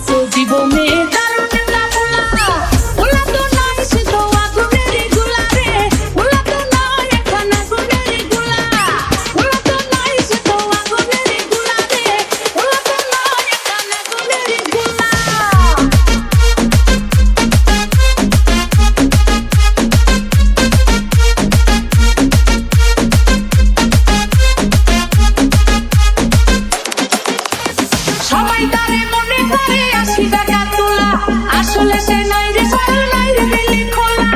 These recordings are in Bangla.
পাইছো জীবনে দারুণ একটা পোলা পোলা তো নয় সে তো আগুনেরই গোলা রে পোলা তো নয় এখন আগুনেরই গোলা পোলা তো নয় সে তো আগুনেরই গোলা রে পোলা তো নয় এখন আগুনেরই গোলা সবাই তারে মনে করে 80 টাকা তোলা আসলে সে নাই রে সরল নাই রে দিলি খোলা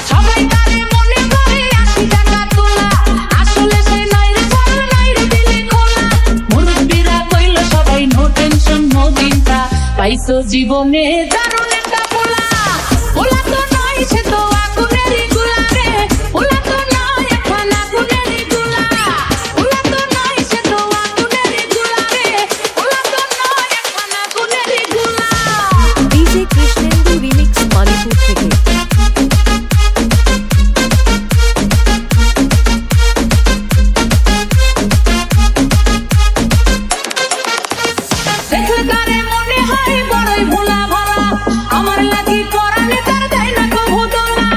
সবাই তারে মনে করে 80 টাকা তোলা আসলে সে নাই রে সরল নাই রে দিলি খোলা মুরব্বিরা কইলো সবাই নো টেনশন নো চিন্তা পাইছো জীবনে দারুণ একটা পোলা পোলা তো নয় সে তো আগুনেরই গোলা রে পোলা তো নয় এখন আগুনেরই গোলা পোলা তো নয় সে তো আগুনেরই গোলা রে পোলা তো নয় এখন আগুনেরই গোলা ডিজে কৃষ্ণেন্দু রিমিক্স মানিপুর থেকে। দেখলে তারে মনে হয় বড়ই ভোলা ভরা আমার লাগি পরানে তার দেয় না কভু দোলা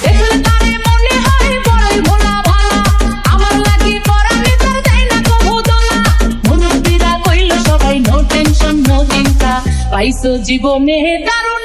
দেখলে তারে মনে হয় বড়ই ভোলা ভরা আমার লাগি পরানে তার দেয় না কভু দোলা মুরব্বিরা কইলো সবাই নো টেনশন নো চিন্তা পাইছো জীবনে দারুণ